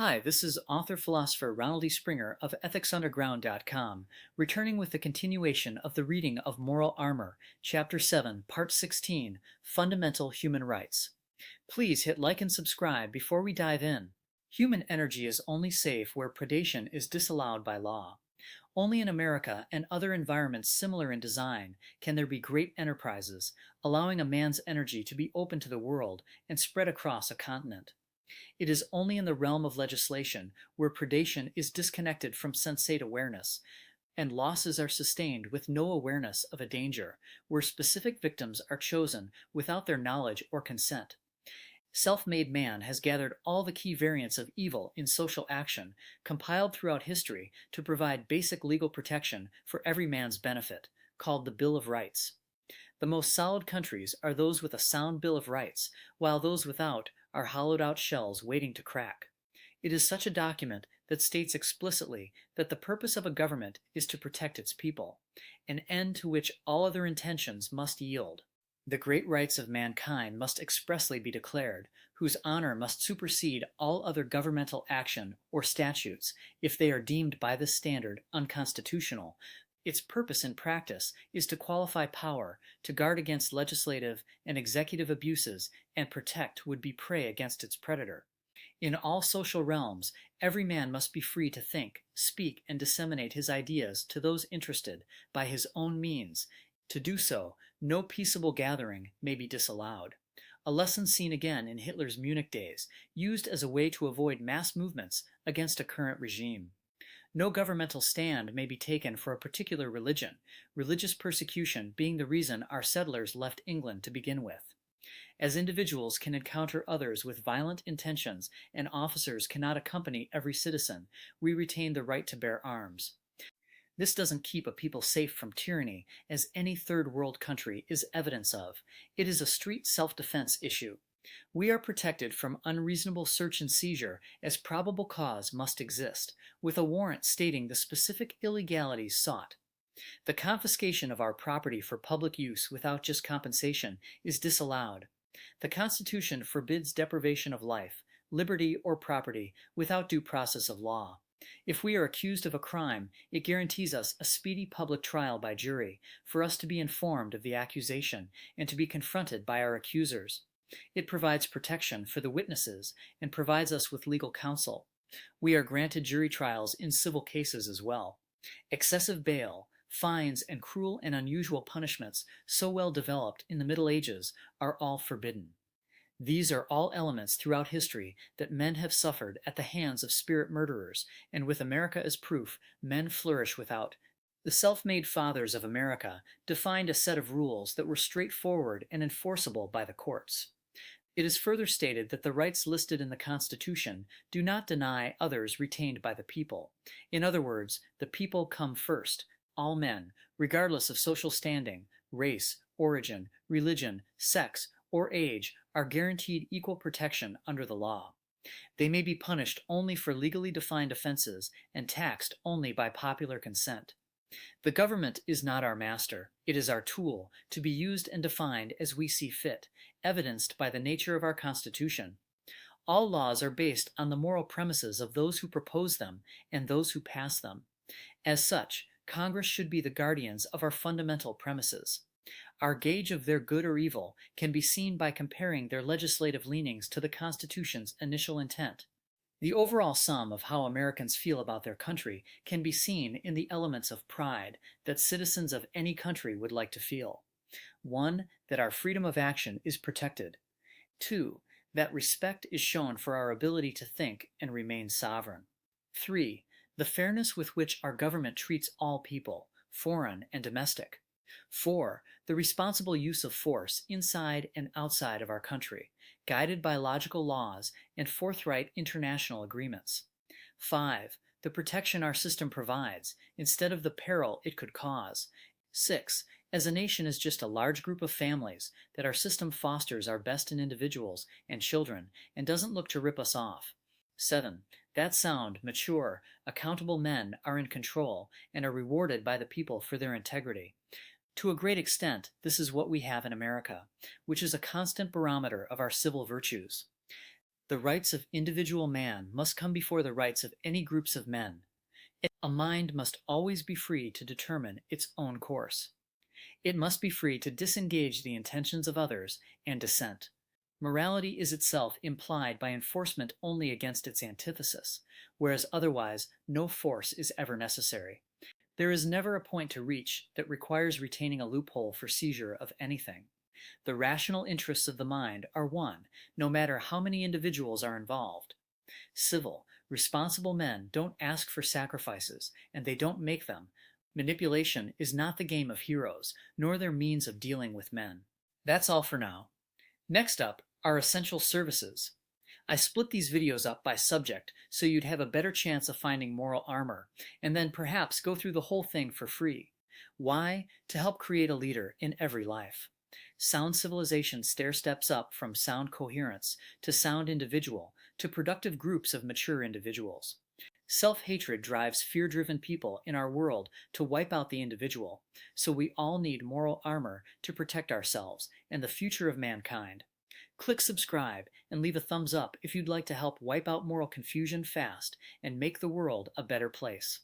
Hi, this is author-philosopher Ronald E. Springer of EthicsUnderground.com, returning with the continuation of the reading of Moral Armor, Chapter 7, Part 16, Fundamental Human Rights. Please hit like and subscribe before we dive in. Human energy is only safe where predation is disallowed by law. Only in America and other environments similar in design can there be great enterprises, allowing a man's energy to be open to the world and spread across a continent. It is only in the realm of legislation, where predation is disconnected from sensate awareness, and losses are sustained with no awareness of a danger, where specific victims are chosen without their knowledge or consent. Self-made man has gathered all the key variants of evil in social action, compiled throughout history to provide basic legal protection for every man's benefit, called the Bill of Rights. The most solid countries are those with a sound Bill of Rights, while those without are hollowed-out shells waiting to crack. It is such a document that states explicitly that the purpose of a government is to protect its people, an end to which all other intentions must yield. The great rights of mankind must expressly be declared, whose honor must supersede all other governmental action or statutes if they are deemed by this standard unconstitutional. Its purpose in practice is to qualify power, to guard against legislative and executive abuses, and protect would-be prey against its predator. In all social realms, every man must be free to think, speak, and disseminate his ideas to those interested by his own means. To do so, no peaceable gathering may be disallowed. A lesson seen again in Hitler's Munich days, used as a way to avoid mass movements against a current regime. No governmental stand may be taken for a particular religion, religious persecution being the reason our settlers left England to begin with. As individuals can encounter others with violent intentions and officers cannot accompany every citizen, we retain the right to bear arms. This doesn't keep a people safe from tyranny, as any third world country is evidence of. It is a street self-defense issue. We are protected from unreasonable search and seizure, as probable cause must exist, with a warrant stating the specific illegalities sought. The confiscation of our property for public use without just compensation is disallowed. The Constitution forbids deprivation of life, liberty, or property without due process of law. If we are accused of a crime, it guarantees us a speedy public trial by jury, for us to be informed of the accusation and to be confronted by our accusers. It provides protection for the witnesses and provides us with legal counsel. We are granted jury trials in civil cases as well. Excessive bail, fines, and cruel and unusual punishments so well developed in the Middle Ages are all forbidden. These are all elements throughout history that men have suffered at the hands of spirit murderers, and with America as proof, men flourish without. The self-made fathers of America defined a set of rules that were straightforward and enforceable by the courts. It is further stated that the rights listed in the Constitution do not deny others retained by the people. In other words, the people come first. All men, regardless of social standing, race, origin, religion, sex, or age, are guaranteed equal protection under the law. They may be punished only for legally defined offenses and taxed only by popular consent. The government is not our master. It is our tool, to be used and defined as we see fit, evidenced by the nature of our Constitution. All laws are based on the moral premises of those who propose them and those who pass them. As such, Congress should be the guardians of our fundamental premises. Our gauge of their good or evil can be seen by comparing their legislative leanings to the Constitution's initial intent. The overall sum of how Americans feel about their country can be seen in the elements of pride that citizens of any country would like to feel. 1. That our freedom of action is protected. 2. That respect is shown for our ability to think and remain sovereign. 3. The fairness with which our government treats all people, foreign and domestic. 4. The responsible use of force inside and outside of our country, guided by logical laws and forthright international agreements. 5. The protection our system provides, instead of the peril it could cause. 6. As a nation is just a large group of families, that our system fosters our best in individuals and children and doesn't look to rip us off. 7. That sound, mature, accountable men are in control and are rewarded by the people for their integrity. To a great extent, this is what we have in America, which is a constant barometer of our civil virtues. The rights of individual man must come before the rights of any groups of men. A mind must always be free to determine its own course. It must be free to disengage the intentions of others and dissent. Morality is itself implied by enforcement only against its antithesis, whereas otherwise no force is ever necessary. There is never a point to reach that requires retaining a loophole for seizure of anything. The rational interests of the mind are one, no matter how many individuals are involved. Civil, responsible men don't ask for sacrifices, and they don't make them. Manipulation is not the game of heroes, nor their means of dealing with men. That's all for now. Next up are essential services. I split these videos up by subject so you'd have a better chance of finding moral armor, and then perhaps go through the whole thing for free. Why? To help create a leader in every life. Sound civilization stair-steps up from sound coherence to sound individual to productive groups of mature individuals. Self-hatred drives fear-driven people in our world to wipe out the individual, so we all need moral armor to protect ourselves and the future of mankind. Click subscribe and leave a thumbs up if you'd like to help wipe out moral confusion fast and make the world a better place.